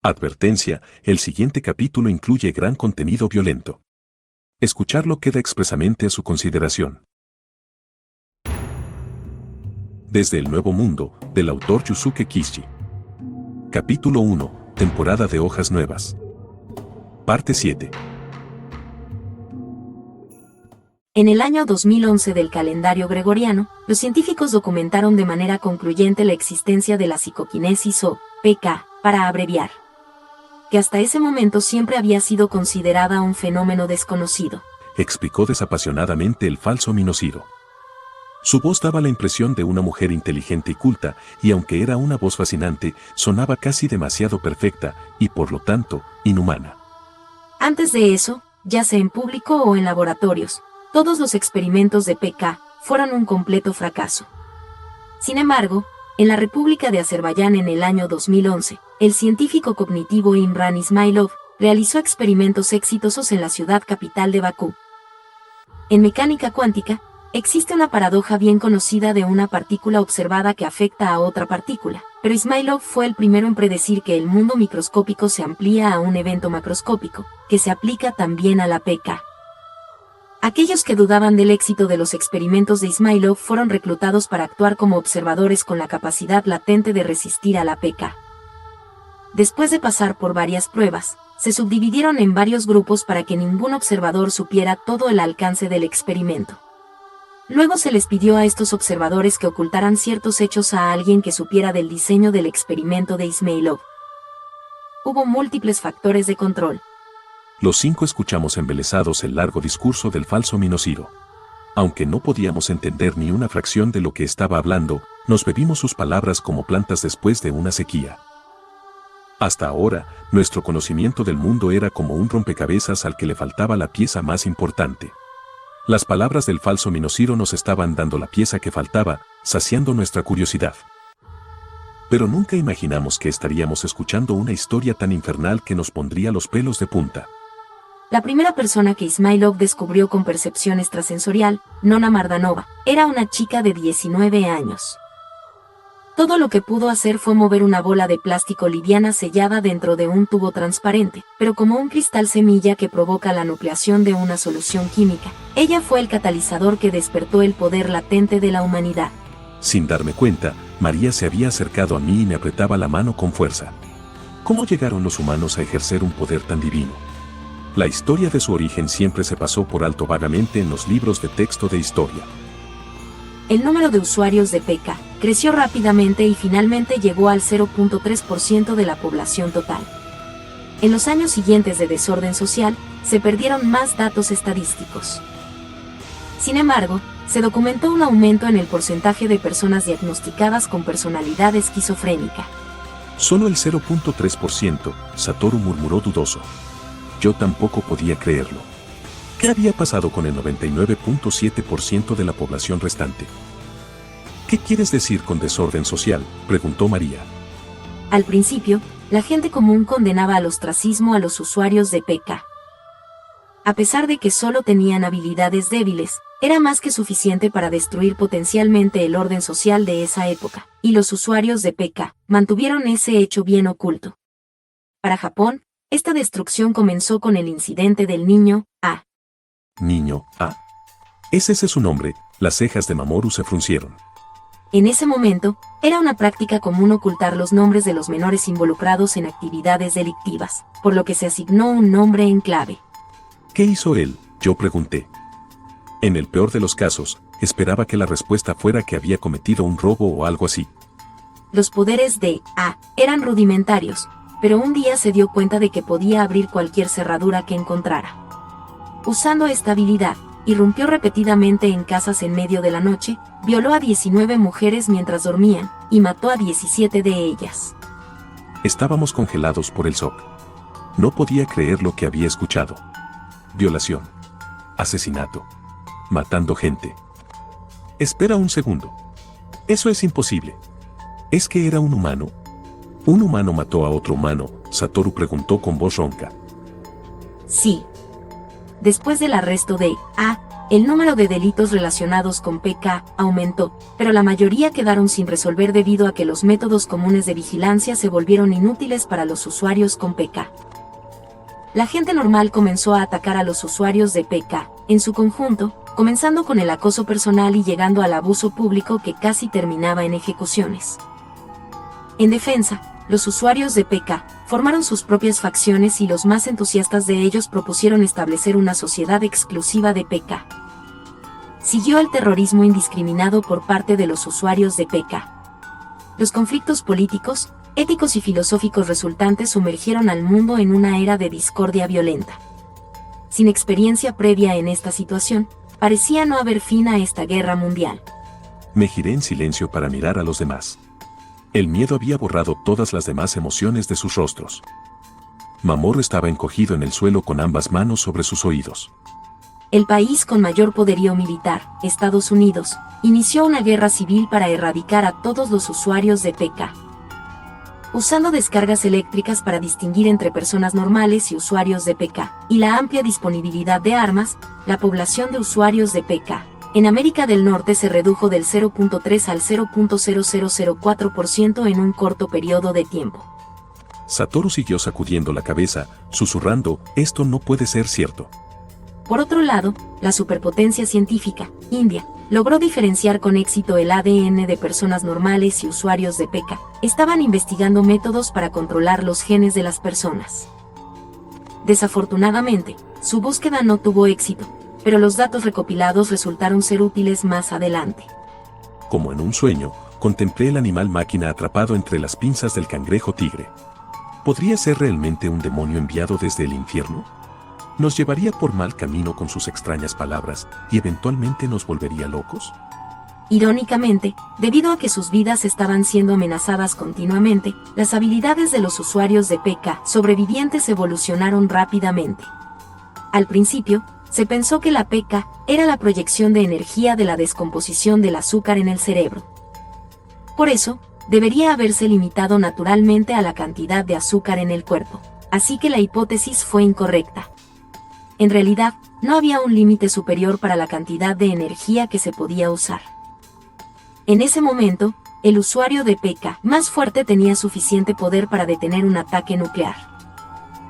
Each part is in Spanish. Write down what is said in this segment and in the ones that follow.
Advertencia, el siguiente capítulo incluye gran contenido violento. Escucharlo queda expresamente a su consideración. Desde el Nuevo Mundo, del autor Yusuke Kishi. Capítulo 1, temporada de hojas nuevas. Parte 7. En el año 2011 del calendario gregoriano, los científicos documentaron de manera concluyente la existencia de la psicoquinesis o PK, para abreviar, que hasta ese momento siempre había sido considerada un fenómeno desconocido. Explicó desapasionadamente el falso Minociro. Su voz daba la impresión de una mujer inteligente y culta, y aunque era una voz fascinante, sonaba casi demasiado perfecta, y por lo tanto, inhumana. Antes de eso, ya sea en público o en laboratorios, todos los experimentos de PK fueron un completo fracaso. Sin embargo, en la República de Azerbaiyán en el año 2011, el científico cognitivo Imran Ismailov realizó experimentos exitosos en la ciudad capital de Bakú. En mecánica cuántica, existe una paradoja bien conocida de una partícula observada que afecta a otra partícula, pero Ismailov fue el primero en predecir que el mundo microscópico se amplía a un evento macroscópico, que se aplica también a la PK. Aquellos que dudaban del éxito de los experimentos de Ismailov fueron reclutados para actuar como observadores con la capacidad latente de resistir a la PK. Después de pasar por varias pruebas, se subdividieron en varios grupos para que ningún observador supiera todo el alcance del experimento. Luego se les pidió a estos observadores que ocultaran ciertos hechos a alguien que supiera del diseño del experimento de Ismailov. Hubo múltiples factores de control. Los 5 escuchamos embelesados el largo discurso del falso Minociro. Aunque no podíamos entender ni una fracción de lo que estaba hablando, nos bebimos sus palabras como plantas después de una sequía. Hasta ahora, nuestro conocimiento del mundo era como un rompecabezas al que le faltaba la pieza más importante. Las palabras del falso Minociro nos estaban dando la pieza que faltaba, saciando nuestra curiosidad. Pero nunca imaginamos que estaríamos escuchando una historia tan infernal que nos pondría los pelos de punta. La primera persona que Ismailov descubrió con percepción extrasensorial, Nona Mardanova, era una chica de 19 años. Todo lo que pudo hacer fue mover una bola de plástico liviana sellada dentro de un tubo transparente, pero como un cristal semilla que provoca la nucleación de una solución química. Ella fue el catalizador que despertó el poder latente de la humanidad. Sin darme cuenta, María se había acercado a mí y me apretaba la mano con fuerza. ¿Cómo llegaron los humanos a ejercer un poder tan divino? La historia de su origen siempre se pasó por alto vagamente en los libros de texto de historia. El número de usuarios de PK creció rápidamente y finalmente llegó al 0.3% de la población total. En los años siguientes de desorden social, se perdieron más datos estadísticos. Sin embargo, se documentó un aumento en el porcentaje de personas diagnosticadas con personalidad esquizofrénica. Solo el 0.3%, Satoru murmuró dudoso. Yo tampoco podía creerlo. ¿Qué había pasado con el 99.7% de la población restante? ¿Qué quieres decir con desorden social?, preguntó María. Al principio, la gente común condenaba al ostracismo a los usuarios de PK. A pesar de que solo tenían habilidades débiles, era más que suficiente para destruir potencialmente el orden social de esa época, y los usuarios de PK mantuvieron ese hecho bien oculto. Para Japón, esta destrucción comenzó con el incidente del niño A. Niño A. ¿Es ese su nombre? Las cejas de Mamoru se fruncieron. En ese momento, era una práctica común ocultar los nombres de los menores involucrados en actividades delictivas, por lo que se asignó un nombre en clave. ¿Qué hizo él?, yo pregunté. En el peor de los casos, esperaba que la respuesta fuera que había cometido un robo o algo así. Los poderes de A eran rudimentarios, pero un día se dio cuenta de que podía abrir cualquier cerradura que encontrara. Usando esta habilidad, irrumpió repetidamente en casas en medio de la noche, violó a 19 mujeres mientras dormían, y mató a 17 de ellas. Estábamos congelados por el shock. No podía creer lo que había escuchado. Violación. Asesinato. Matando gente. Espera un segundo. Eso es imposible. ¿Es que era un humano? ¿Un humano mató a otro humano?, Satoru preguntó con voz ronca. Sí. Después del arresto de A, el número de delitos relacionados con PK aumentó, pero la mayoría quedaron sin resolver debido a que los métodos comunes de vigilancia se volvieron inútiles para los usuarios con PK. La gente normal comenzó a atacar a los usuarios de PK, en su conjunto, comenzando con el acoso personal y llegando al abuso público que casi terminaba en ejecuciones. En defensa, los usuarios de PK formaron sus propias facciones y los más entusiastas de ellos propusieron establecer una sociedad exclusiva de PK. Siguió el terrorismo indiscriminado por parte de los usuarios de PK. Los conflictos políticos, éticos y filosóficos resultantes sumergieron al mundo en una era de discordia violenta. Sin experiencia previa en esta situación, parecía no haber fin a esta guerra mundial. Me giré en silencio para mirar a los demás. El miedo había borrado todas las demás emociones de sus rostros. Mamoru estaba encogido en el suelo con ambas manos sobre sus oídos. El país con mayor poderío militar, Estados Unidos, inició una guerra civil para erradicar a todos los usuarios de PK. Usando descargas eléctricas para distinguir entre personas normales y usuarios de PK, y la amplia disponibilidad de armas, la población de usuarios de PK en América del Norte se redujo del 0.3 al 0.0004% en un corto periodo de tiempo. Satoru siguió sacudiendo la cabeza, susurrando, esto no puede ser cierto. Por otro lado, la superpotencia científica, India, logró diferenciar con éxito el ADN de personas normales y usuarios de PK. Estaban investigando métodos para controlar los genes de las personas. Desafortunadamente, su búsqueda no tuvo éxito, pero los datos recopilados resultaron ser útiles más adelante. Como en un sueño, contemplé el animal máquina atrapado entre las pinzas del cangrejo tigre. ¿Podría ser realmente un demonio enviado desde el infierno? ¿Nos llevaría por mal camino con sus extrañas palabras y eventualmente nos volvería locos? Irónicamente, debido a que sus vidas estaban siendo amenazadas continuamente, las habilidades de los usuarios de PK sobrevivientes evolucionaron rápidamente. Al principio, se pensó que la PK era la proyección de energía de la descomposición del azúcar en el cerebro. Por eso, debería haberse limitado naturalmente a la cantidad de azúcar en el cuerpo, así que la hipótesis fue incorrecta. En realidad, no había un límite superior para la cantidad de energía que se podía usar. En ese momento, el usuario de PK más fuerte tenía suficiente poder para detener un ataque nuclear.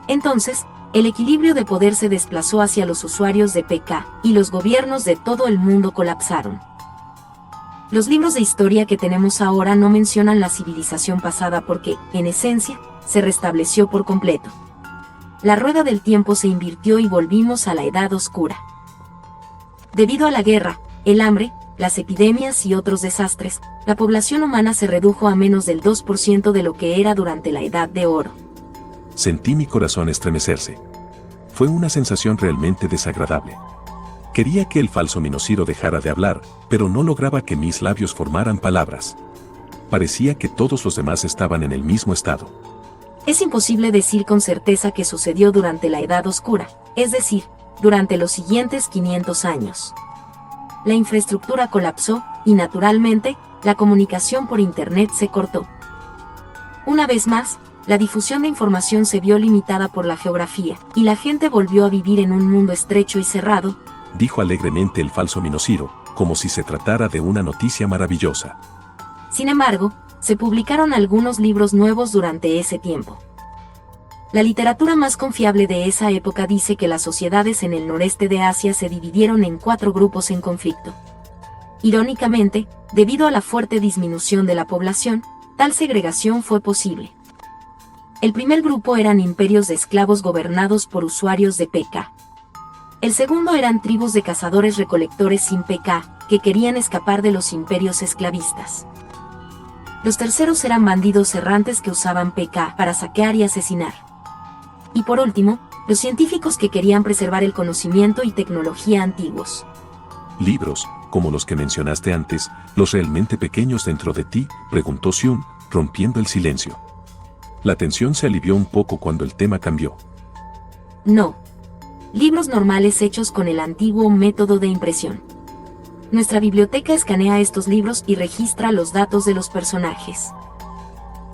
Entonces, el equilibrio de poder se desplazó hacia los usuarios de PK, y los gobiernos de todo el mundo colapsaron. Los libros de historia que tenemos ahora no mencionan la civilización pasada porque, en esencia, se restableció por completo. La rueda del tiempo se invirtió y volvimos a la Edad Oscura. Debido a la guerra, el hambre, las epidemias y otros desastres, la población humana se redujo a menos del 2% de lo que era durante la Edad de Oro. Sentí mi corazón estremecerse. Fue una sensación realmente desagradable. Quería que el falso Minociro dejara de hablar, pero no lograba que mis labios formaran palabras. Parecía que todos los demás estaban en el mismo estado. Es imposible decir con certeza qué sucedió durante la Edad Oscura, es decir, durante los siguientes 500 años. La infraestructura colapsó, y naturalmente, la comunicación por Internet se cortó. Una vez más, la difusión de información se vio limitada por la geografía, y la gente volvió a vivir en un mundo estrecho y cerrado, dijo alegremente el falso Minociro, como si se tratara de una noticia maravillosa. Sin embargo, se publicaron algunos libros nuevos durante ese tiempo. La literatura más confiable de esa época dice que las sociedades en el noreste de Asia se dividieron en 4 grupos en conflicto. Irónicamente, debido a la fuerte disminución de la población, tal segregación fue posible. El primer grupo eran imperios de esclavos gobernados por usuarios de PK. El segundo eran tribus de cazadores-recolectores sin PK, que querían escapar de los imperios esclavistas. Los terceros eran bandidos errantes que usaban PK para saquear y asesinar. Y por último, los científicos que querían preservar el conocimiento y tecnología antiguos. Libros, como los que mencionaste antes, los realmente pequeños dentro de ti, preguntó Xiun, rompiendo el silencio. La tensión se alivió un poco cuando el tema cambió. No. Libros normales hechos con el antiguo método de impresión. Nuestra biblioteca escanea estos libros y registra los datos de los personajes.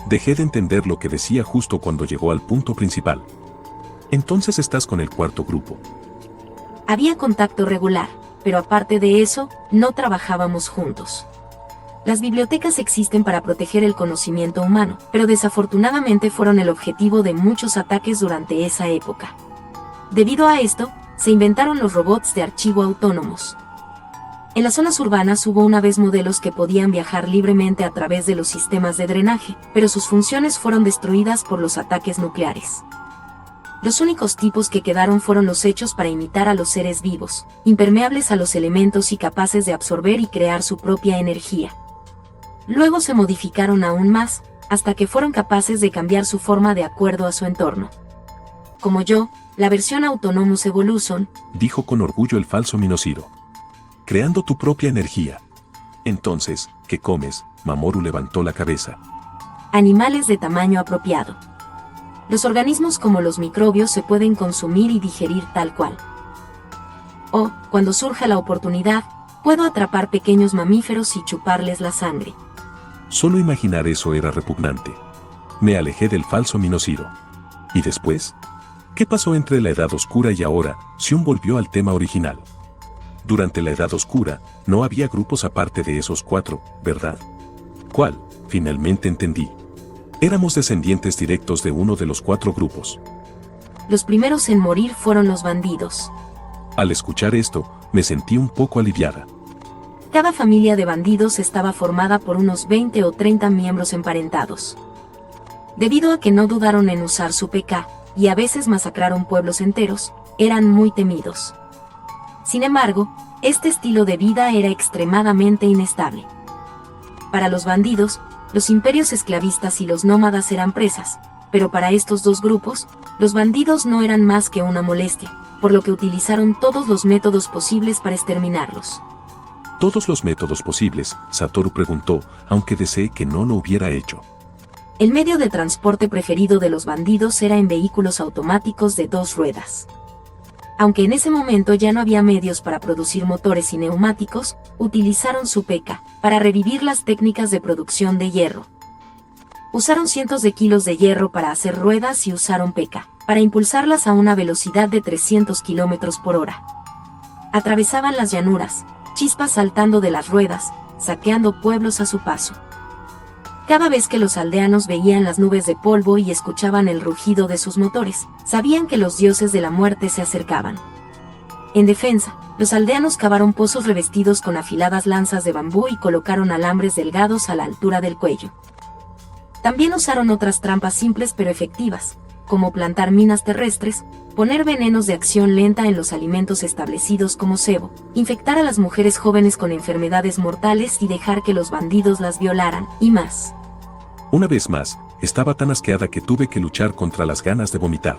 Dejé de entender lo que decía justo cuando llegó al punto principal. Entonces estás con el cuarto grupo. Había contacto regular, pero aparte de eso, no trabajábamos juntos. Las bibliotecas existen para proteger el conocimiento humano, pero desafortunadamente fueron el objetivo de muchos ataques durante esa época. Debido a esto, se inventaron los robots de archivo autónomos. En las zonas urbanas hubo una vez modelos que podían viajar libremente a través de los sistemas de drenaje, pero sus funciones fueron destruidas por los ataques nucleares. Los únicos tipos que quedaron fueron los hechos para imitar a los seres vivos, impermeables a los elementos y capaces de absorber y crear su propia energía. Luego se modificaron aún más, hasta que fueron capaces de cambiar su forma de acuerdo a su entorno. Como yo, la versión Autonomous Evolution, dijo con orgullo el falso Minociro. Creando tu propia energía. Entonces, ¿qué comes? Mamoru levantó la cabeza. Animales de tamaño apropiado. Los organismos como los microbios se pueden consumir y digerir tal cual. O, cuando surja la oportunidad, puedo atrapar pequeños mamíferos y chuparles la sangre. Solo imaginar eso era repugnante. Me alejé del falso Minociro. ¿Y después? ¿Qué pasó entre la Edad Oscura y ahora? Xion volvió al tema original. Durante la Edad Oscura, no había grupos aparte de esos 4, ¿verdad? ¿Cuál? Finalmente entendí. Éramos descendientes directos de uno de los 4 grupos. Los primeros en morir fueron los bandidos. Al escuchar esto, me sentí un poco aliviada. Cada familia de bandidos estaba formada por unos 20 o 30 miembros emparentados. Debido a que no dudaron en usar su PK, y a veces masacraron pueblos enteros, eran muy temidos. Sin embargo, este estilo de vida era extremadamente inestable. Para los bandidos, los imperios esclavistas y los nómadas eran presas, pero para estos dos grupos, los bandidos no eran más que una molestia, por lo que utilizaron todos los métodos posibles para exterminarlos. ¿Todos los métodos posibles?, Satoru preguntó, aunque deseé que no lo hubiera hecho. El medio de transporte preferido de los bandidos era en vehículos automáticos de 2 ruedas. Aunque en ese momento ya no había medios para producir motores y neumáticos, utilizaron su PK para revivir las técnicas de producción de hierro. Usaron cientos de kilos de hierro para hacer ruedas y usaron PK para impulsarlas a una velocidad de 300 kilómetros por hora. Atravesaban las llanuras, chispas saltando de las ruedas, saqueando pueblos a su paso. Cada vez que los aldeanos veían las nubes de polvo y escuchaban el rugido de sus motores, sabían que los dioses de la muerte se acercaban. En defensa, los aldeanos cavaron pozos revestidos con afiladas lanzas de bambú y colocaron alambres delgados a la altura del cuello. También usaron otras trampas simples pero efectivas, como plantar minas terrestres, poner venenos de acción lenta en los alimentos establecidos como cebo, infectar a las mujeres jóvenes con enfermedades mortales y dejar que los bandidos las violaran, y más. Una vez más, estaba tan asqueada que tuve que luchar contra las ganas de vomitar.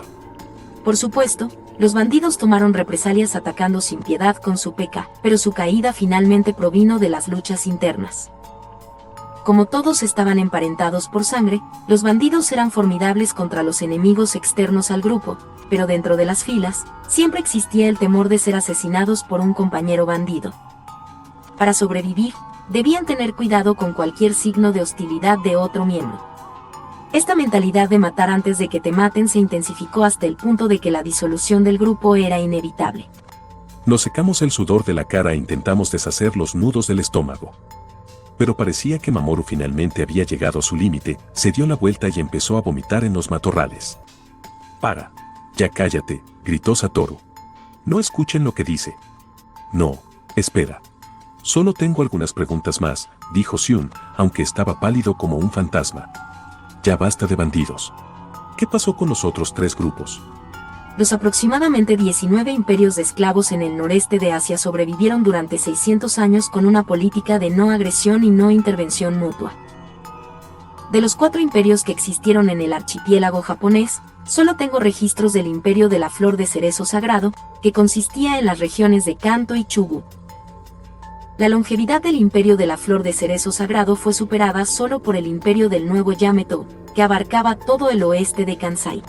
Por supuesto, los bandidos tomaron represalias atacando sin piedad con su PK, pero su caída finalmente provino de las luchas internas. Como todos estaban emparentados por sangre, los bandidos eran formidables contra los enemigos externos al grupo, pero dentro de las filas, siempre existía el temor de ser asesinados por un compañero bandido. Para sobrevivir, debían tener cuidado con cualquier signo de hostilidad de otro miembro. Esta mentalidad de matar antes de que te maten se intensificó hasta el punto de que la disolución del grupo era inevitable. Nos secamos el sudor de la cara e intentamos deshacer los nudos del estómago. Pero parecía que Mamoru finalmente había llegado a su límite, se dio la vuelta y empezó a vomitar en los matorrales. «Para. Ya cállate», gritó Satoru. «No escuchen lo que dice». «No, espera. Solo tengo algunas preguntas más», dijo Xion, aunque estaba pálido como un fantasma. «Ya basta de bandidos. ¿Qué pasó con los otros 3 grupos?» Los aproximadamente 19 imperios de esclavos en el noreste de Asia sobrevivieron durante 600 años con una política de no agresión y no intervención mutua. De los 4 imperios que existieron en el archipiélago japonés, solo tengo registros del imperio de la flor de cerezo sagrado, que consistía en las regiones de Kanto y Chubu. La longevidad del imperio de la flor de cerezo sagrado fue superada solo por el imperio del nuevo Yamato, que abarcaba todo el oeste de Kansai.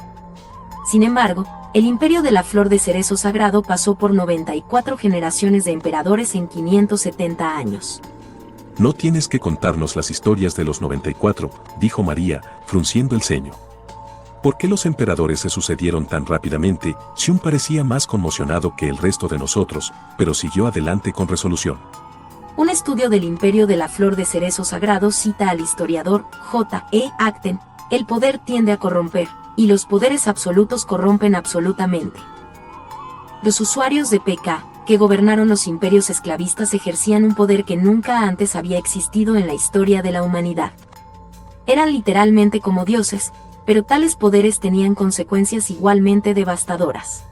Sin embargo, el imperio de la flor de cerezo sagrado pasó por 94 generaciones de emperadores en 570 años. «No tienes que contarnos las historias de los 94», dijo María, frunciendo el ceño. ¿Por qué los emperadores se sucedieron tan rápidamente? Xiun parecía más conmocionado que el resto de nosotros, pero siguió adelante con resolución. Un estudio del imperio de la flor de cerezo sagrado cita al historiador J. E. Acton: el poder tiende a corromper, y los poderes absolutos corrompen absolutamente. Los usuarios de PK, que gobernaron los imperios esclavistas, ejercían un poder que nunca antes había existido en la historia de la humanidad. Eran literalmente como dioses, pero tales poderes tenían consecuencias igualmente devastadoras.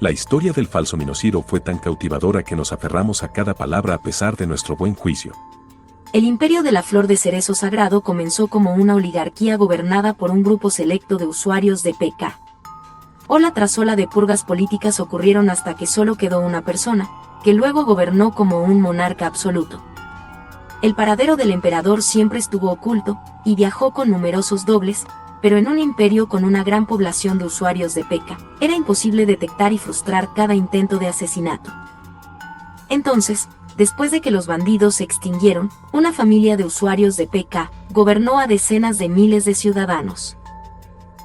La historia del falso Minociro fue tan cautivadora que nos aferramos a cada palabra a pesar de nuestro buen juicio. El imperio de la flor de cerezo sagrado comenzó como una oligarquía gobernada por un grupo selecto de usuarios de PK. Ola tras ola de purgas políticas ocurrieron hasta que solo quedó una persona, que luego gobernó como un monarca absoluto. El paradero del emperador siempre estuvo oculto, y viajó con numerosos dobles, pero en un imperio con una gran población de usuarios de PK, era imposible detectar y frustrar cada intento de asesinato. Entonces, después de que los bandidos se extinguieron, una familia de usuarios de PK gobernó a decenas de miles de ciudadanos.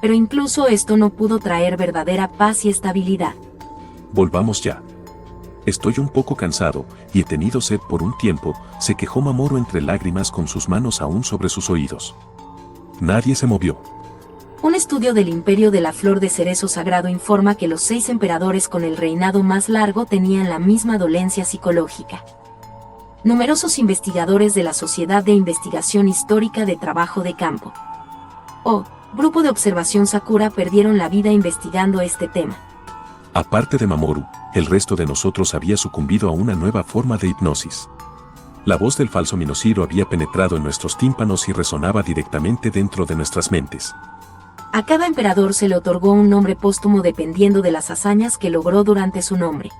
Pero incluso esto no pudo traer verdadera paz y estabilidad. Volvamos ya. Estoy un poco cansado, y he tenido sed por un tiempo, se quejó Mamoru entre lágrimas con sus manos aún sobre sus oídos. Nadie se movió. Un estudio del imperio de la flor de cerezo sagrado informa que los 6 emperadores con el reinado más largo tenían la misma dolencia psicológica. Numerosos investigadores de la Sociedad de Investigación Histórica de Trabajo de Campo, o Grupo de Observación Sakura, perdieron la vida investigando este tema. Aparte de Mamoru, el resto de nosotros había sucumbido a una nueva forma de hipnosis. La voz del falso Minociro había penetrado en nuestros tímpanos y resonaba directamente dentro de nuestras mentes. A cada emperador se le otorgó un nombre póstumo dependiendo de las hazañas que logró durante su nombre.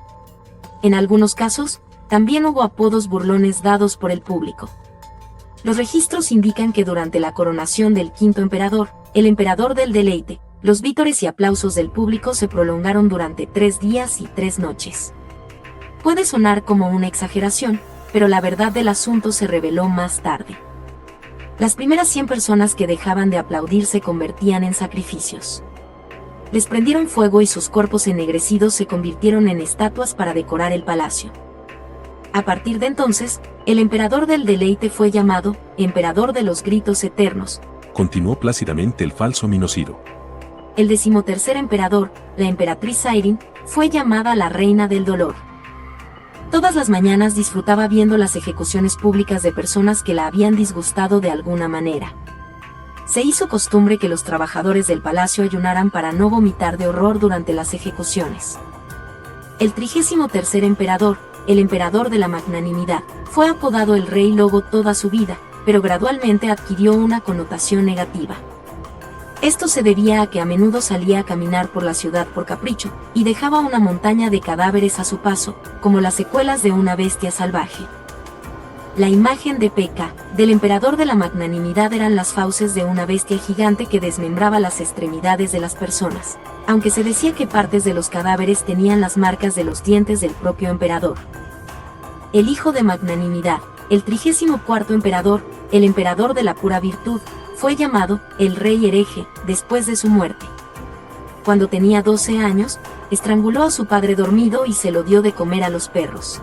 En algunos casos, también hubo apodos burlones dados por el público. Los registros indican que durante la coronación del quinto emperador, el emperador del deleite, los vítores y aplausos del público se prolongaron durante 3 días y 3 noches. Puede sonar como una exageración, pero la verdad del asunto se reveló más tarde. Las primeras 100 personas que dejaban de aplaudir se convertían en sacrificios. Les prendieron fuego y sus cuerpos ennegrecidos se convirtieron en estatuas para decorar el palacio. A partir de entonces, el emperador del deleite fue llamado Emperador de los Gritos Eternos. Continuó plácidamente el falso Minociro. El 13º emperador, la emperatriz Airin, fue llamada la Reina del Dolor. Todas las mañanas disfrutaba viendo las ejecuciones públicas de personas que la habían disgustado de alguna manera. Se hizo costumbre que los trabajadores del palacio ayunaran para no vomitar de horror durante las ejecuciones. El 33º emperador, el emperador de la magnanimidad, fue apodado el Rey Lobo toda su vida, pero gradualmente adquirió una connotación negativa. Esto se debía a que a menudo salía a caminar por la ciudad por capricho, y dejaba una montaña de cadáveres a su paso, como las secuelas de una bestia salvaje. La imagen de PK, del emperador de la magnanimidad, eran las fauces de una bestia gigante que desmembraba las extremidades de las personas, aunque se decía que partes de los cadáveres tenían las marcas de los dientes del propio emperador. El hijo de magnanimidad, el 34º emperador, el emperador de la pura virtud, fue llamado el Rey Hereje después de su muerte. Cuando tenía 12 años, estranguló a su padre dormido y se lo dio de comer a los perros.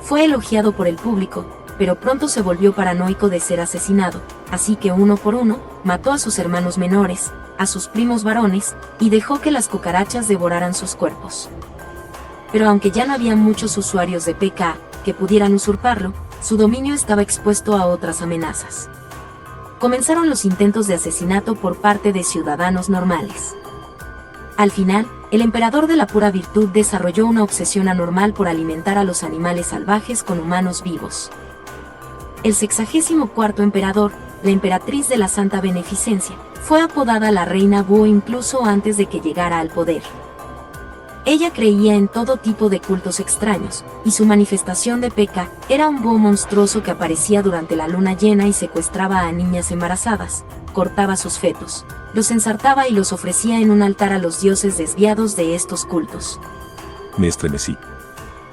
Fue elogiado por el público, pero pronto se volvió paranoico de ser asesinado, así que uno por uno, mató a sus hermanos menores, a sus primos varones, y dejó que las cucarachas devoraran sus cuerpos. Pero aunque ya no había muchos usuarios de PK que pudieran usurparlo, su dominio estaba expuesto a otras amenazas. Comenzaron los intentos de asesinato por parte de ciudadanos normales. Al final, el emperador de la pura virtud desarrolló una obsesión anormal por alimentar a los animales salvajes con humanos vivos. El 64º emperador, la emperatriz de la Santa Beneficencia, fue apodada la Reina Búho incluso antes de que llegara al poder. Ella creía en todo tipo de cultos extraños, y su manifestación de PK era un búho monstruoso que aparecía durante la luna llena y secuestraba a niñas embarazadas, cortaba sus fetos, los ensartaba y los ofrecía en un altar a los dioses desviados de estos cultos. Me estremecí.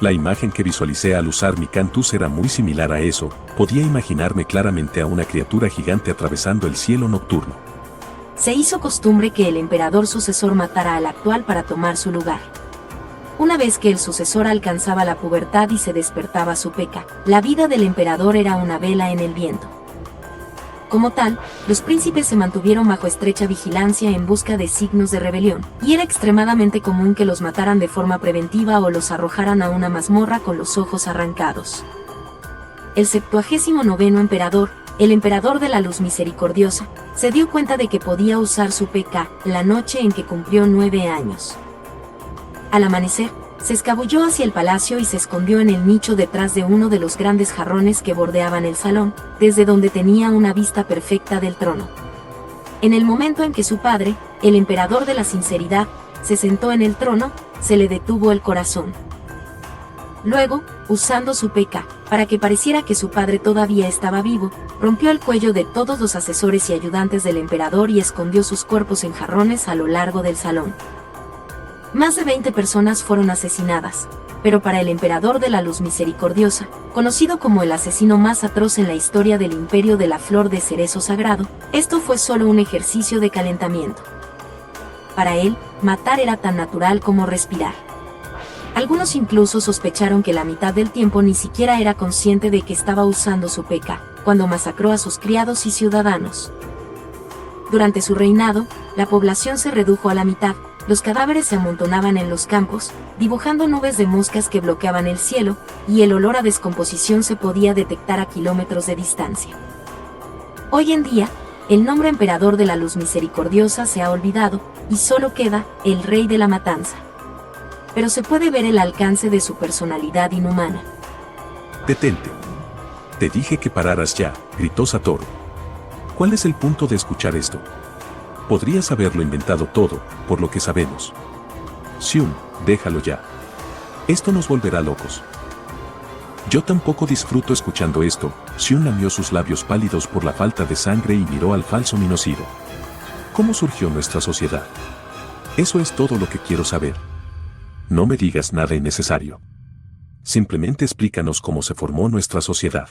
La imagen que visualicé al usar mi cantus era muy similar a eso, podía imaginarme claramente a una criatura gigante atravesando el cielo nocturno. Se hizo costumbre que el emperador sucesor matara al actual para tomar su lugar. Una vez que el sucesor alcanzaba la pubertad y se despertaba su peca, la vida del emperador era una vela en el viento. Como tal, los príncipes se mantuvieron bajo estrecha vigilancia en busca de signos de rebelión, y era extremadamente común que los mataran de forma preventiva o los arrojaran a una mazmorra con los ojos arrancados. El 79º emperador, el emperador de la Luz Misericordiosa, se dio cuenta de que podía usar su PK la noche en que cumplió 9 años. Al amanecer, se escabulló hacia el palacio y se escondió en el nicho detrás de uno de los grandes jarrones que bordeaban el salón, desde donde tenía una vista perfecta del trono. En el momento en que su padre, el emperador de la sinceridad, se sentó en el trono, se le detuvo el corazón. Luego, usando su PK, para que pareciera que su padre todavía estaba vivo, rompió el cuello de todos los asesores y ayudantes del emperador y escondió sus cuerpos en jarrones a lo largo del salón. Más de 20 personas fueron asesinadas, pero para el emperador de la Luz Misericordiosa, conocido como el asesino más atroz en la historia del imperio de la Flor de Cerezo Sagrado, esto fue solo un ejercicio de calentamiento. Para él, matar era tan natural como respirar. Algunos incluso sospecharon que la mitad del tiempo ni siquiera era consciente de que estaba usando su PK, cuando masacró a sus criados y ciudadanos. Durante su reinado, la población se redujo a la mitad. Los cadáveres se amontonaban en los campos, dibujando nubes de moscas que bloqueaban el cielo, y el olor a descomposición se podía detectar a kilómetros de distancia. Hoy en día, el nombre emperador de la Luz Misericordiosa se ha olvidado, y solo queda el Rey de la Matanza. Pero se puede ver el alcance de su personalidad inhumana. Detente. Te dije que pararas ya, gritó Satoru. ¿Cuál es el punto de escuchar esto? Podrías haberlo inventado todo, por lo que sabemos. Xiun, déjalo ya. Esto nos volverá locos. Yo tampoco disfruto escuchando esto. Xiun lamió sus labios pálidos por la falta de sangre y miró al falso Minociro. ¿Cómo surgió nuestra sociedad? Eso es todo lo que quiero saber. No me digas nada innecesario. Simplemente explícanos cómo se formó nuestra sociedad.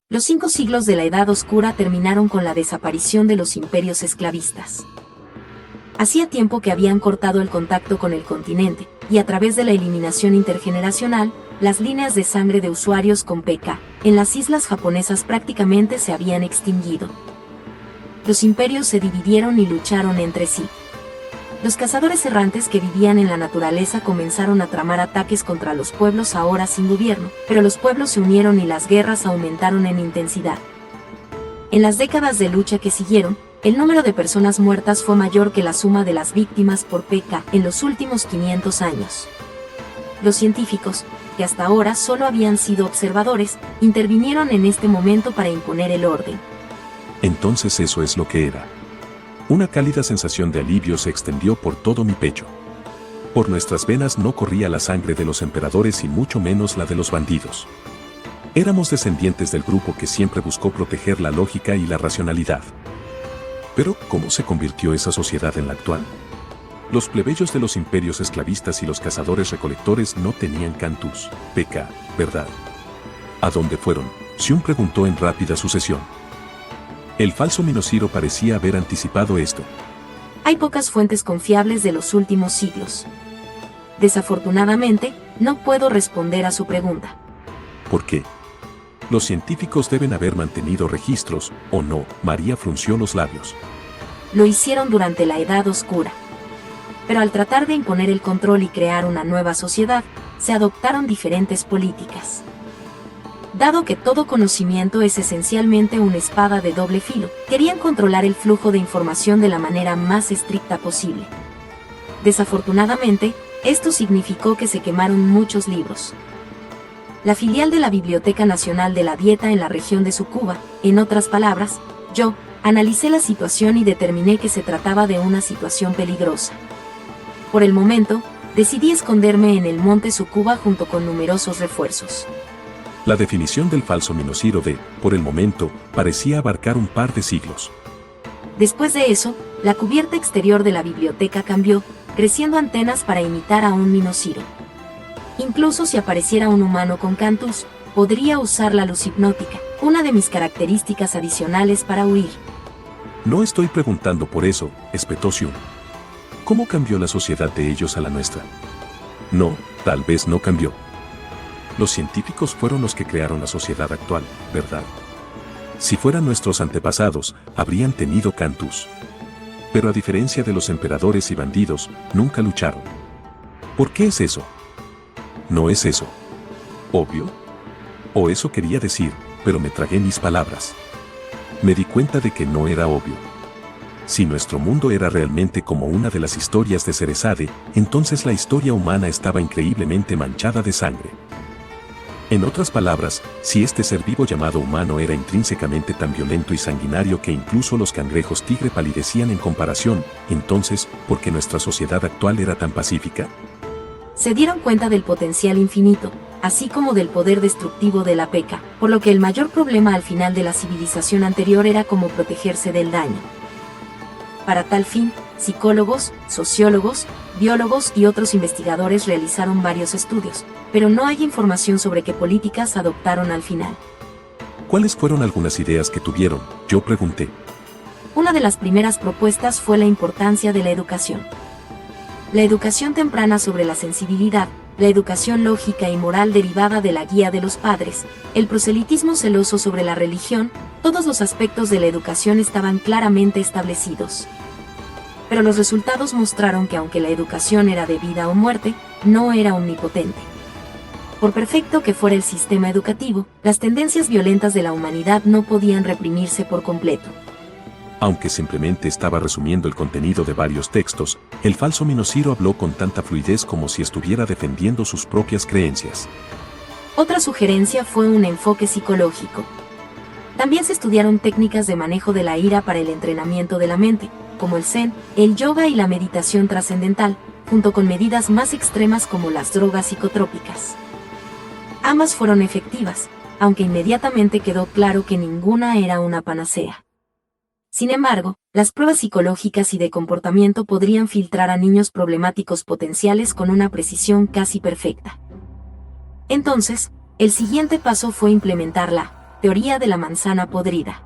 Los 5 siglos de la Edad Oscura terminaron con la desaparición de los imperios esclavistas. Hacía tiempo que habían cortado el contacto con el continente, y a través de la eliminación intergeneracional, las líneas de sangre de usuarios con PK en las islas japonesas prácticamente se habían extinguido. Los imperios se dividieron y lucharon entre sí. Los cazadores errantes que vivían en la naturaleza comenzaron a tramar ataques contra los pueblos ahora sin gobierno, pero los pueblos se unieron y las guerras aumentaron en intensidad. En las décadas de lucha que siguieron, el número de personas muertas fue mayor que la suma de las víctimas por PK en los últimos 500 años. Los científicos, que hasta ahora solo habían sido observadores, intervinieron en este momento para imponer el orden. Entonces eso es lo que era. Una cálida sensación de alivio se extendió por todo mi pecho. Por nuestras venas no corría la sangre de los emperadores y mucho menos la de los bandidos. Éramos descendientes del grupo que siempre buscó proteger la lógica y la racionalidad. Pero, ¿cómo se convirtió esa sociedad en la actual? Los plebeyos de los imperios esclavistas y los cazadores-recolectores no tenían cantus, PK, ¿verdad? ¿A dónde fueron? Xiun preguntó en rápida sucesión. El falso Minociro parecía haber anticipado esto. Hay pocas fuentes confiables de los últimos siglos. Desafortunadamente, no puedo responder a su pregunta. ¿Por qué? Los científicos deben haber mantenido registros, ¿o no? María frunció los labios. Lo hicieron durante la Edad Oscura. Pero al tratar de imponer el control y crear una nueva sociedad, se adoptaron diferentes políticas. Dado que todo conocimiento es esencialmente una espada de doble filo, querían controlar el flujo de información de la manera más estricta posible. Desafortunadamente, esto significó que se quemaron muchos libros. La filial de la Biblioteca Nacional de la Dieta en la región de Tsukuba, en otras palabras, yo, analicé la situación y determiné que se trataba de una situación peligrosa. Por el momento, decidí esconderme en el monte Tsukuba junto con numerosos refuerzos. La definición del falso Minociro de, por el momento, parecía abarcar un par de siglos. Después de eso, la cubierta exterior de la biblioteca cambió, creciendo antenas para imitar a un Minociro. Incluso si apareciera un humano con cantus, podría usar la luz hipnótica, una de mis características adicionales para huir. No estoy preguntando por eso, espetó Xiun. ¿Cómo cambió la sociedad de ellos a la nuestra? No, tal vez no cambió. Los científicos fueron los que crearon la sociedad actual, ¿verdad? Si fueran nuestros antepasados, habrían tenido cantus. Pero a diferencia de los emperadores y bandidos, nunca lucharon. ¿Por qué es eso? ¿No es eso obvio? O eso quería decir, pero me tragué mis palabras. Me di cuenta de que no era obvio. Si nuestro mundo era realmente como una de las historias de Ceresade, entonces la historia humana estaba increíblemente manchada de sangre. En otras palabras, si este ser vivo llamado humano era intrínsecamente tan violento y sanguinario que incluso los cangrejos tigre palidecían en comparación, entonces, ¿por qué nuestra sociedad actual era tan pacífica? Se dieron cuenta del potencial infinito, así como del poder destructivo de la P.K., por lo que el mayor problema al final de la civilización anterior era cómo protegerse del daño. Para tal fin, psicólogos, sociólogos, biólogos y otros investigadores realizaron varios estudios, pero no hay información sobre qué políticas adoptaron al final. ¿Cuáles fueron algunas ideas que tuvieron? Yo pregunté. Una de las primeras propuestas fue la importancia de la educación. La educación temprana sobre la sensibilidad, la educación lógica y moral derivada de la guía de los padres, el proselitismo celoso sobre la religión, todos los aspectos de la educación estaban claramente establecidos. Pero los resultados mostraron que aunque la educación era de vida o muerte, no era omnipotente. Por perfecto que fuera el sistema educativo, las tendencias violentas de la humanidad no podían reprimirse por completo. Aunque simplemente estaba resumiendo el contenido de varios textos, el falso Minociro habló con tanta fluidez como si estuviera defendiendo sus propias creencias. Otra sugerencia fue un enfoque psicológico. También se estudiaron técnicas de manejo de la ira para el entrenamiento de la mente, como el Zen, el yoga y la meditación trascendental, junto con medidas más extremas como las drogas psicotrópicas. Ambas fueron efectivas, aunque inmediatamente quedó claro que ninguna era una panacea. Sin embargo, las pruebas psicológicas y de comportamiento podrían filtrar a niños problemáticos potenciales con una precisión casi perfecta. Entonces, el siguiente paso fue implementar la teoría de la manzana podrida.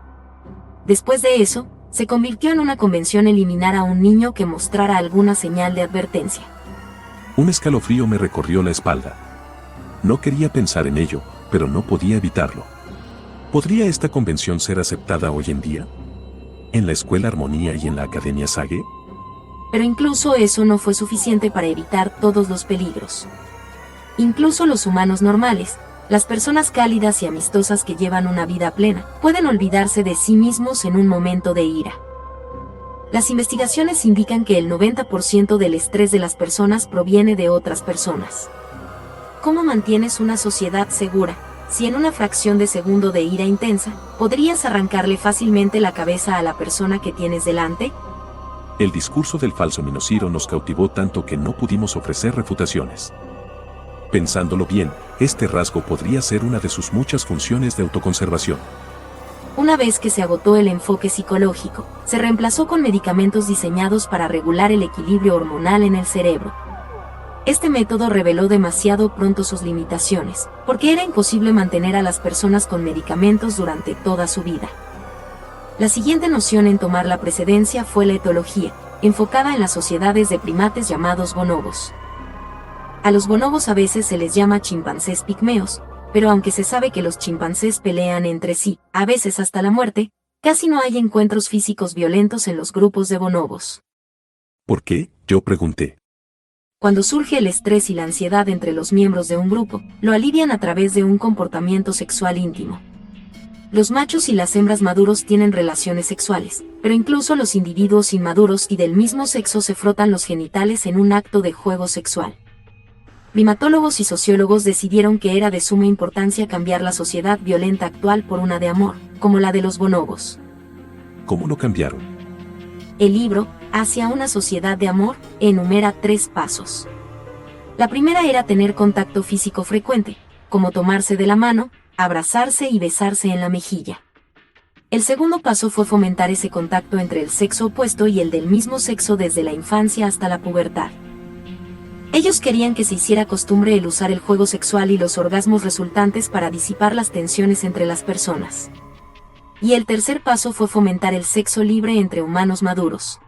Después de eso, se convirtió en una convención eliminar a un niño que mostrara alguna señal de advertencia. Un escalofrío me recorrió la espalda. No quería pensar en ello, pero no podía evitarlo. ¿Podría esta convención ser aceptada hoy en día? ¿En la Escuela Armonía y en la Academia Sage? Pero incluso eso no fue suficiente para evitar todos los peligros. Incluso los humanos normales, las personas cálidas y amistosas que llevan una vida plena, pueden olvidarse de sí mismos en un momento de ira. Las investigaciones indican que el 90% del estrés de las personas proviene de otras personas. ¿Cómo mantienes una sociedad segura? Si en una fracción de segundo de ira intensa, ¿podrías arrancarle fácilmente la cabeza a la persona que tienes delante? El discurso del falso Minociro nos cautivó tanto que no pudimos ofrecer refutaciones. Pensándolo bien, este rasgo podría ser una de sus muchas funciones de autoconservación. Una vez que se agotó el enfoque psicológico, se reemplazó con medicamentos diseñados para regular el equilibrio hormonal en el cerebro. Este método reveló demasiado pronto sus limitaciones, porque era imposible mantener a las personas con medicamentos durante toda su vida. La siguiente noción en tomar la precedencia fue la etología, enfocada en las sociedades de primates llamados bonobos. A los bonobos a veces se les llama chimpancés pigmeos, pero aunque se sabe que los chimpancés pelean entre sí, a veces hasta la muerte, casi no hay encuentros físicos violentos en los grupos de bonobos. ¿Por qué? Yo pregunté. Cuando surge el estrés y la ansiedad entre los miembros de un grupo, lo alivian a través de un comportamiento sexual íntimo. Los machos y las hembras maduros tienen relaciones sexuales, pero incluso los individuos inmaduros y del mismo sexo se frotan los genitales en un acto de juego sexual. Primatólogos y sociólogos decidieron que era de suma importancia cambiar la sociedad violenta actual por una de amor, como la de los bonobos. ¿Cómo lo cambiaron? El libro, Hacia una sociedad de amor, enumera 3 pasos. La primera era tener contacto físico frecuente, como tomarse de la mano, abrazarse y besarse en la mejilla. El segundo paso fue fomentar ese contacto entre el sexo opuesto y el del mismo sexo desde la infancia hasta la pubertad. Ellos querían que se hiciera costumbre el usar el juego sexual y los orgasmos resultantes para disipar las tensiones entre las personas. Y el tercer paso fue fomentar el sexo libre entre humanos maduros.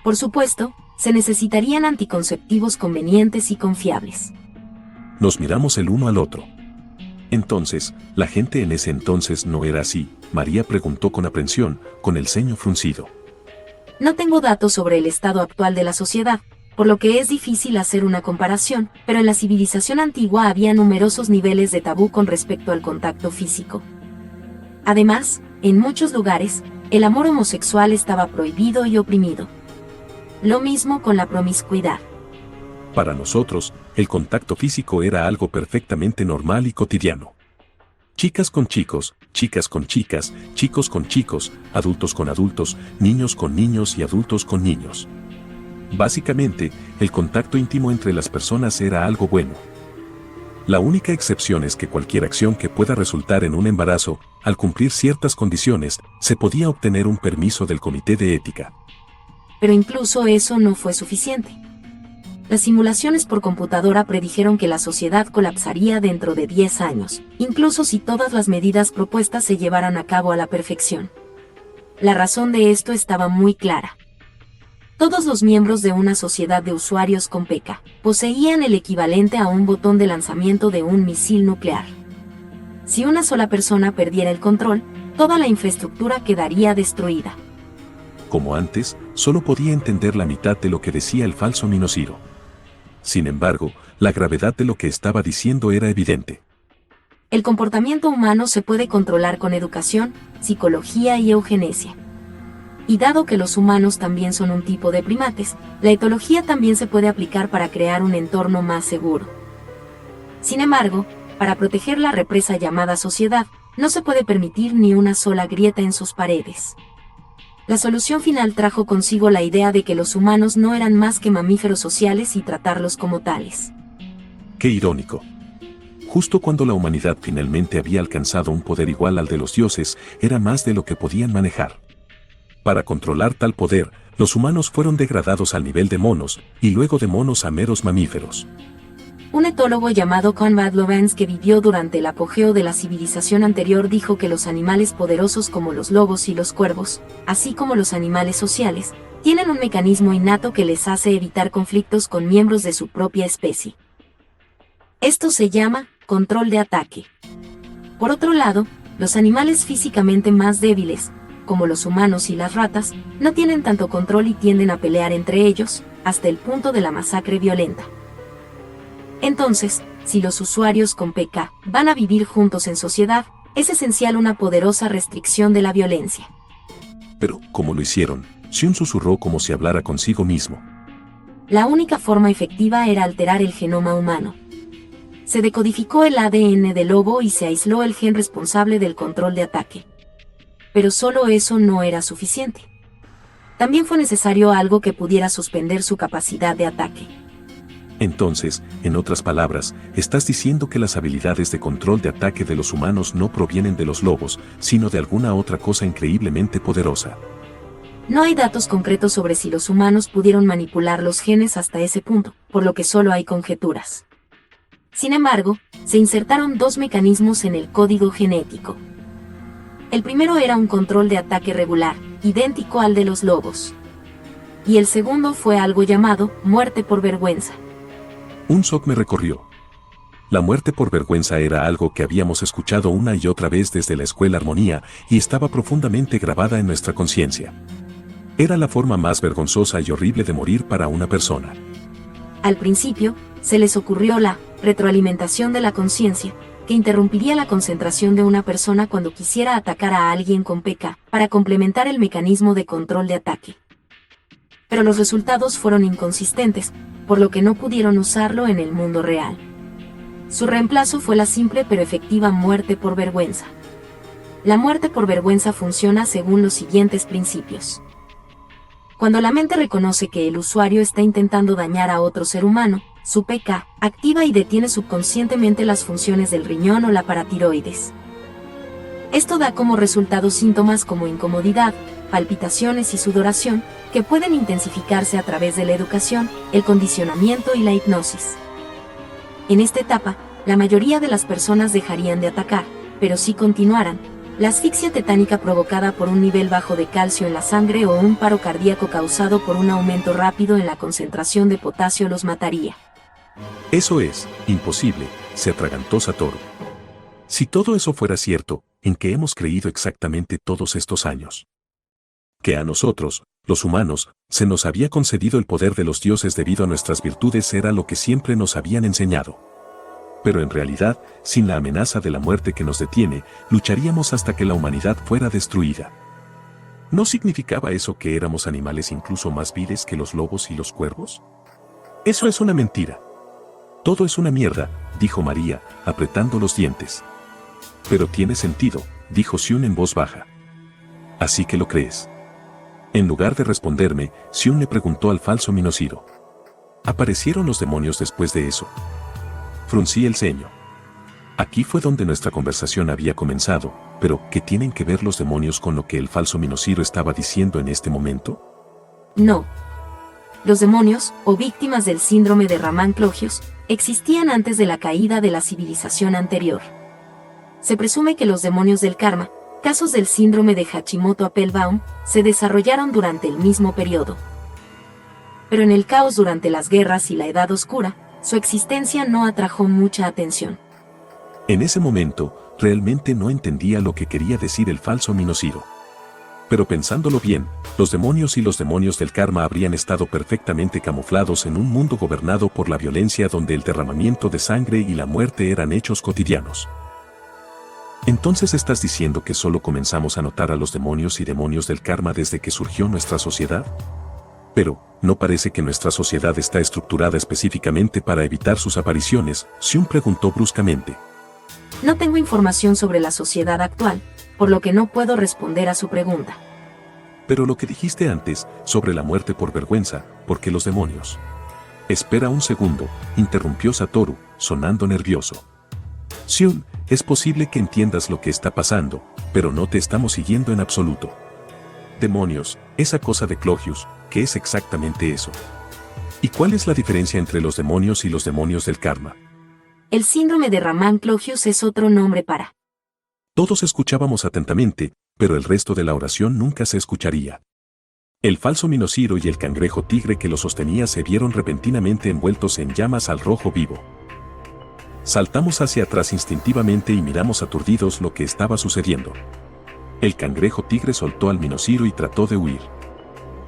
Por supuesto, se necesitarían anticonceptivos convenientes y confiables. Nos miramos el uno al otro. Entonces, ¿la gente en ese entonces no era así?, María preguntó con aprensión, con el ceño fruncido. No tengo datos sobre el estado actual de la sociedad, por lo que es difícil hacer una comparación, pero en la civilización antigua había numerosos niveles de tabú con respecto al contacto físico. Además, en muchos lugares, el amor homosexual estaba prohibido y oprimido. Lo mismo con la promiscuidad. Para nosotros, el contacto físico era algo perfectamente normal y cotidiano. Chicas con chicos, chicas con chicas, chicos con chicos, adultos con adultos, niños con niños y adultos con niños. Básicamente, el contacto íntimo entre las personas era algo bueno. La única excepción es que cualquier acción que pueda resultar en un embarazo, al cumplir ciertas condiciones, se podía obtener un permiso del Comité de Ética. Pero incluso eso no fue suficiente. Las simulaciones por computadora predijeron que la sociedad colapsaría dentro de 10 años, incluso si todas las medidas propuestas se llevaran a cabo a la perfección. La razón de esto estaba muy clara. Todos los miembros de una sociedad de usuarios con PK poseían el equivalente a un botón de lanzamiento de un misil nuclear. Si una sola persona perdiera el control, toda la infraestructura quedaría destruida. Como antes, solo podía entender la mitad de lo que decía el falso Minociro. Sin embargo, la gravedad de lo que estaba diciendo era evidente. El comportamiento humano se puede controlar con educación, psicología y eugenesia. Y dado que los humanos también son un tipo de primates, la etología también se puede aplicar para crear un entorno más seguro. Sin embargo, para proteger la represa llamada sociedad, no se puede permitir ni una sola grieta en sus paredes. La solución final trajo consigo la idea de que los humanos no eran más que mamíferos sociales y tratarlos como tales. Qué irónico. Justo cuando la humanidad finalmente había alcanzado un poder igual al de los dioses, era más de lo que podían manejar. Para controlar tal poder, los humanos fueron degradados al nivel de monos, y luego de monos a meros mamíferos. Un etólogo llamado Conrad Lorenz, que vivió durante el apogeo de la civilización anterior, dijo que los animales poderosos como los lobos y los cuervos, así como los animales sociales, tienen un mecanismo innato que les hace evitar conflictos con miembros de su propia especie. Esto se llama control de ataque. Por otro lado, los animales físicamente más débiles, como los humanos y las ratas, no tienen tanto control y tienden a pelear entre ellos, hasta el punto de la masacre violenta. Entonces, si los usuarios con PK van a vivir juntos en sociedad, es esencial una poderosa restricción de la violencia. Pero, ¿cómo lo hicieron? Xion susurró como si hablara consigo mismo. La única forma efectiva era alterar el genoma humano. Se decodificó el ADN del lobo y se aisló el gen responsable del control de ataque. Pero solo eso no era suficiente. También fue necesario algo que pudiera suspender su capacidad de ataque. Entonces, en otras palabras, estás diciendo que las habilidades de control de ataque de los humanos no provienen de los lobos, sino de alguna otra cosa increíblemente poderosa. No hay datos concretos sobre si los humanos pudieron manipular los genes hasta ese punto, por lo que solo hay conjeturas. Sin embargo, se insertaron dos mecanismos en el código genético. El primero era un control de ataque regular, idéntico al de los lobos. Y el segundo fue algo llamado muerte por vergüenza. Un shock me recorrió. La muerte por vergüenza era algo que habíamos escuchado una y otra vez desde la escuela Armonía y estaba profundamente grabada en nuestra conciencia. Era la forma más vergonzosa y horrible de morir para una persona. Al principio, se les ocurrió la retroalimentación de la conciencia, que interrumpiría la concentración de una persona cuando quisiera atacar a alguien con PK, para complementar el mecanismo de control de ataque. Pero los resultados fueron inconsistentes, por lo que no pudieron usarlo en el mundo real. Su reemplazo fue la simple pero efectiva muerte por vergüenza. La muerte por vergüenza funciona según los siguientes principios. Cuando la mente reconoce que el usuario está intentando dañar a otro ser humano, su PK activa y detiene subconscientemente las funciones del riñón o la paratiroides. Esto da como resultado síntomas como incomodidad, palpitaciones y sudoración, que pueden intensificarse a través de la educación, el condicionamiento y la hipnosis. En esta etapa, la mayoría de las personas dejarían de atacar, pero si continuaran, la asfixia tetánica provocada por un nivel bajo de calcio en la sangre o un paro cardíaco causado por un aumento rápido en la concentración de potasio los mataría. Eso es imposible, se atragantó Satoru. Si todo eso fuera cierto, ¿en qué hemos creído exactamente todos estos años? Que a nosotros, los humanos, se nos había concedido el poder de los dioses debido a nuestras virtudes era lo que siempre nos habían enseñado. Pero en realidad, sin la amenaza de la muerte que nos detiene, lucharíamos hasta que la humanidad fuera destruida. ¿No significaba eso que éramos animales incluso más viles que los lobos y los cuervos? Eso es una mentira. Todo es una mierda, dijo María, apretando los dientes. Pero tiene sentido, dijo Xiun en voz baja. ¿Así que lo crees? En lugar de responderme, Xiun le preguntó al falso Minociro. ¿Aparecieron los demonios después de eso? Fruncí el ceño. Aquí fue donde nuestra conversación había comenzado, pero ¿qué tienen que ver los demonios con lo que el falso Minociro estaba diciendo en este momento? No. Los demonios, o víctimas del síndrome de Raman-Clogius, existían antes de la caída de la civilización anterior. Se presume que los demonios del karma, casos del síndrome de Hashimoto-Appelbaum, se desarrollaron durante el mismo periodo. Pero en el caos durante las guerras y la Edad Oscura, su existencia no atrajo mucha atención. En ese momento, realmente no entendía lo que quería decir el falso Minociro. Pero pensándolo bien, los demonios y los demonios del karma habrían estado perfectamente camuflados en un mundo gobernado por la violencia donde el derramamiento de sangre y la muerte eran hechos cotidianos. ¿Entonces estás diciendo que solo comenzamos a notar a los demonios y demonios del karma desde que surgió nuestra sociedad? Pero, ¿no parece que nuestra sociedad está estructurada específicamente para evitar sus apariciones? Xiun preguntó bruscamente. No tengo información sobre la sociedad actual, por lo que no puedo responder a su pregunta. Pero lo que dijiste antes, sobre la muerte por vergüenza, ¿por qué los demonios? Espera un segundo, interrumpió Satoru, sonando nervioso. Xiun, es posible que entiendas lo que está pasando, pero no te estamos siguiendo en absoluto. Demonios, esa cosa de Clogius, ¿qué es exactamente eso? ¿Y cuál es la diferencia entre los demonios y los demonios del karma? El síndrome de Raman-Clogius es otro nombre para... Todos escuchábamos atentamente, pero el resto de la oración nunca se escucharía. El falso Minociro y el cangrejo tigre que lo sostenía se vieron repentinamente envueltos en llamas al rojo vivo. Saltamos hacia atrás instintivamente y miramos aturdidos lo que estaba sucediendo. El cangrejo tigre soltó al Minociro y trató de huir.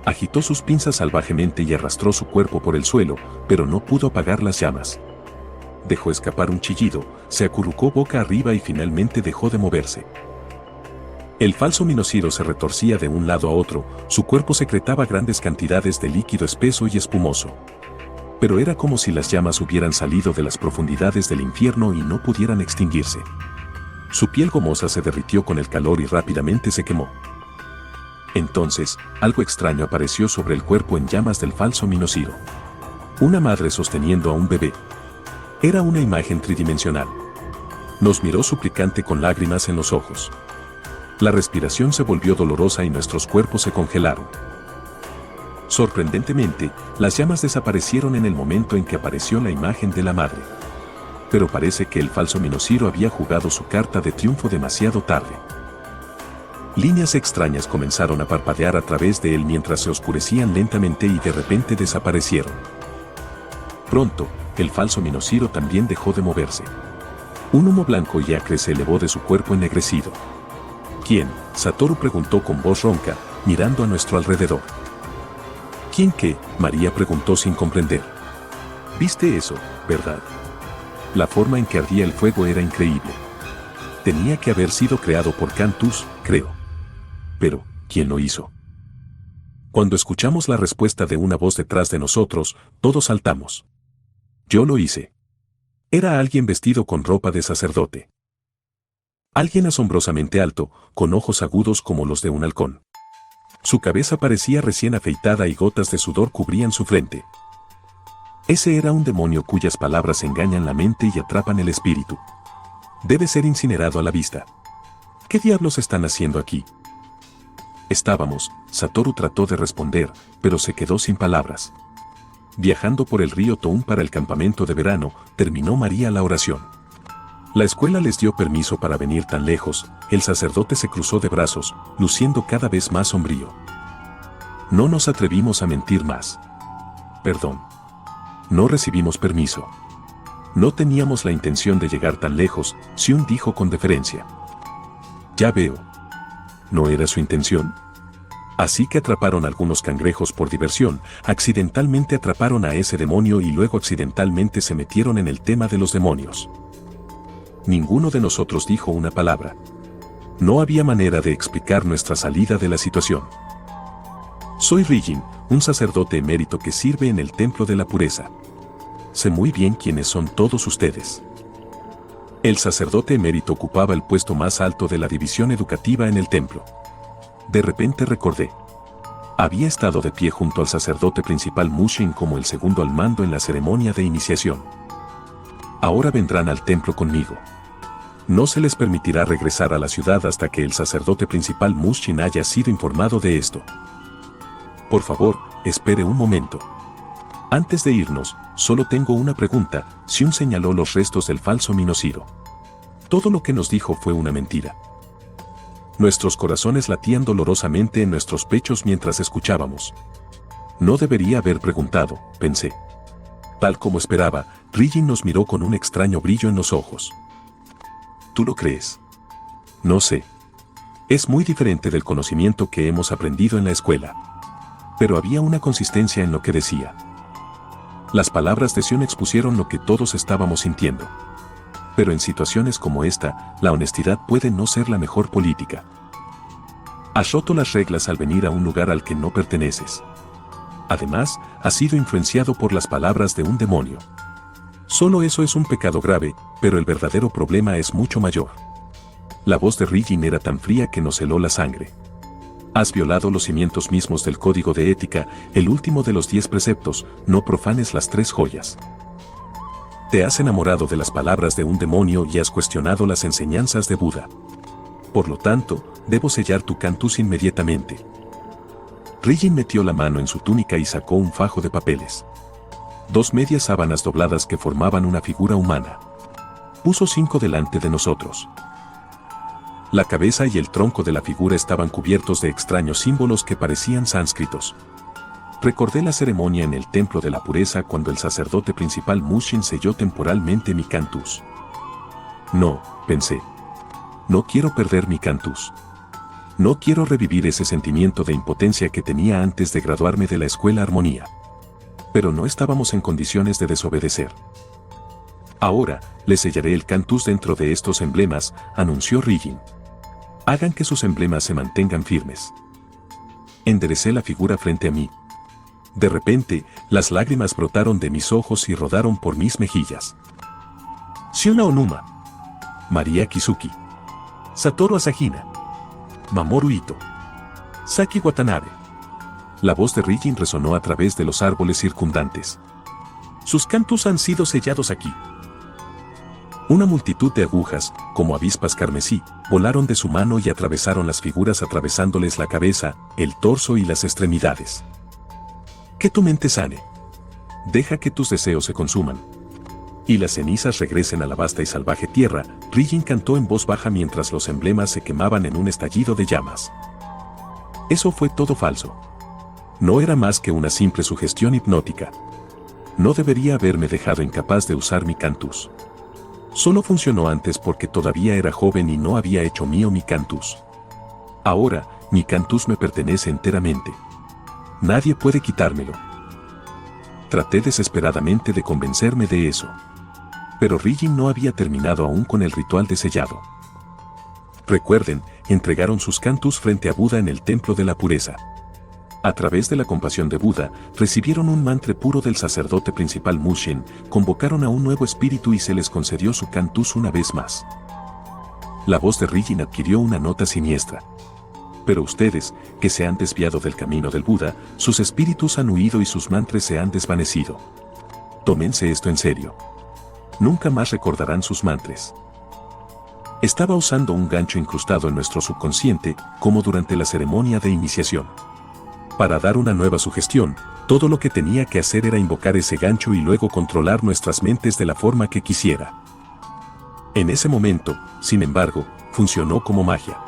Agitó sus pinzas salvajemente y arrastró su cuerpo por el suelo, pero no pudo apagar las llamas. Dejó escapar un chillido, se acurrucó boca arriba y finalmente dejó de moverse. El falso Minociro se retorcía de un lado a otro, su cuerpo secretaba grandes cantidades de líquido espeso y espumoso. Pero era como si las llamas hubieran salido de las profundidades del infierno y no pudieran extinguirse. Su piel gomosa se derritió con el calor y rápidamente se quemó. Entonces, algo extraño apareció sobre el cuerpo en llamas del falso Minociro. Una madre sosteniendo a un bebé. Era una imagen tridimensional. Nos miró suplicante con lágrimas en los ojos. La respiración se volvió dolorosa y nuestros cuerpos se congelaron. Sorprendentemente, las llamas desaparecieron en el momento en que apareció la imagen de la madre. Pero parece que el falso Minociro había jugado su carta de triunfo demasiado tarde. Líneas extrañas comenzaron a parpadear a través de él mientras se oscurecían lentamente y de repente desaparecieron. Pronto, el falso Minociro también dejó de moverse. Un humo blanco y acre se elevó de su cuerpo ennegrecido. ¿Quién? Satoru preguntó con voz ronca, mirando a nuestro alrededor. ¿Quién qué? María preguntó sin comprender. ¿Viste eso, verdad? La forma en que ardía el fuego era increíble. Tenía que haber sido creado por Cantus, creo. Pero, ¿quién lo hizo? Cuando escuchamos la respuesta de una voz detrás de nosotros, todos saltamos. Yo lo hice. Era alguien vestido con ropa de sacerdote. Alguien asombrosamente alto, con ojos agudos como los de un halcón. Su cabeza parecía recién afeitada y gotas de sudor cubrían su frente. Ese era un demonio cuyas palabras engañan la mente y atrapan el espíritu. Debe ser incinerado a la vista. ¿Qué diablos están haciendo aquí? Satoru trató de responder, pero se quedó sin palabras. Viajando por el río Toun para el campamento de verano, terminó María la oración. La escuela les dio permiso para venir tan lejos. El sacerdote se cruzó de brazos, luciendo cada vez más sombrío. No nos atrevimos a mentir más. Perdón. No recibimos permiso. No teníamos la intención de llegar tan lejos, Sion dijo con deferencia. Ya veo. ¿No era su intención? Así que atraparon algunos cangrejos por diversión, accidentalmente atraparon a ese demonio y luego accidentalmente se metieron en el tema de los demonios. Ninguno de nosotros dijo una palabra. No había manera de explicar nuestra salida de la situación. Soy Rijin, un sacerdote emérito que sirve en el Templo de la Pureza. Sé muy bien quiénes son todos ustedes. El sacerdote emérito ocupaba el puesto más alto de la división educativa en el templo. De repente recordé. Había estado de pie junto al sacerdote principal Mushin como el segundo al mando en la ceremonia de iniciación. Ahora vendrán al templo conmigo. No se les permitirá regresar a la ciudad hasta que el sacerdote principal Mushin haya sido informado de esto. Por favor, espere un momento. Antes de irnos, solo tengo una pregunta. Sion señaló los restos del falso Minociro. Todo lo que nos dijo fue una mentira. Nuestros corazones latían dolorosamente en nuestros pechos mientras escuchábamos. No debería haber preguntado, pensé. Tal como esperaba, Rijin nos miró con un extraño brillo en los ojos. ¿Tú lo crees? No sé. Es muy diferente del conocimiento que hemos aprendido en la escuela. Pero había una consistencia en lo que decía. Las palabras de Sion expusieron lo que todos estábamos sintiendo. Pero en situaciones como esta, la honestidad puede no ser la mejor política. Has roto las reglas al venir a un lugar al que no perteneces. Además, has sido influenciado por las palabras de un demonio. Solo eso es un pecado grave, pero el verdadero problema es mucho mayor. La voz de Rijin era tan fría que nos heló la sangre. Has violado los cimientos mismos del código de ética, el último de los 10 preceptos, no profanes las 3 joyas. Te has enamorado de las palabras de un demonio y has cuestionado las enseñanzas de Buda. Por lo tanto, debo sellar tu cantus inmediatamente. Rijin metió la mano en su túnica y sacó un fajo de papeles. 2 medias sábanas dobladas que formaban una figura humana. Puso 5 delante de nosotros. La cabeza y el tronco de la figura estaban cubiertos de extraños símbolos que parecían sánscritos. Recordé la ceremonia en el Templo de la Pureza cuando el sacerdote principal Mushin selló temporalmente mi cantus. No, pensé. No quiero perder mi cantus. No quiero revivir ese sentimiento de impotencia que tenía antes de graduarme de la escuela Armonía. Pero no estábamos en condiciones de desobedecer. Ahora, le sellaré el cantus dentro de estos emblemas, anunció Rijin. Hagan que sus emblemas se mantengan firmes. Enderecé la figura frente a mí. De repente, las lágrimas brotaron de mis ojos y rodaron por mis mejillas. Shiona Onuma. María Kizuki. Satoru Asahina. Mamoru Ito. Saki Watanabe. La voz de Rijin resonó a través de los árboles circundantes. Sus cantus han sido sellados aquí. Una multitud de agujas, como avispas carmesí, volaron de su mano y atravesaron las figuras atravesándoles la cabeza, el torso y las extremidades. Que tu mente sane. Deja que tus deseos se consuman. Y las cenizas regresen a la vasta y salvaje tierra, Rijin cantó en voz baja mientras los emblemas se quemaban en un estallido de llamas. Eso fue todo falso. No era más que una simple sugestión hipnótica. No debería haberme dejado incapaz de usar mi cantus. Solo funcionó antes porque todavía era joven y no había hecho mío mi cantus. Ahora, mi cantus me pertenece enteramente. Nadie puede quitármelo. Traté desesperadamente de convencerme de eso. Pero Rijin no había terminado aún con el ritual de sellado. Recuerden, entregaron sus cantus frente a Buda en el Templo de la Pureza. A través de la compasión de Buda, recibieron un mantra puro del sacerdote principal Mushin, convocaron a un nuevo espíritu y se les concedió su cantus una vez más. La voz de Rijin adquirió una nota siniestra. Pero ustedes, que se han desviado del camino del Buda, sus espíritus han huido y sus mantras se han desvanecido. Tómense esto en serio. Nunca más recordarán sus mantras. Estaba usando un gancho incrustado en nuestro subconsciente, como durante la ceremonia de iniciación. Para dar una nueva sugestión, todo lo que tenía que hacer era invocar ese gancho y luego controlar nuestras mentes de la forma que quisiera. En ese momento, sin embargo, funcionó como magia.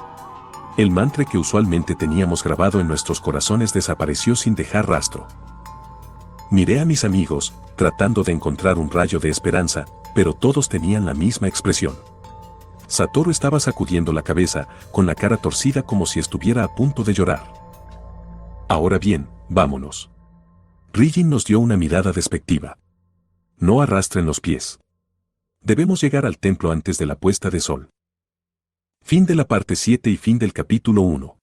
El mantra que usualmente teníamos grabado en nuestros corazones desapareció sin dejar rastro. Miré a mis amigos, tratando de encontrar un rayo de esperanza, pero todos tenían la misma expresión. Satoru estaba sacudiendo la cabeza, con la cara torcida como si estuviera a punto de llorar. Ahora bien, vámonos. Ryujin nos dio una mirada despectiva. No arrastren los pies. Debemos llegar al templo antes de la puesta de sol. Fin de la parte 7 y fin del capítulo 1.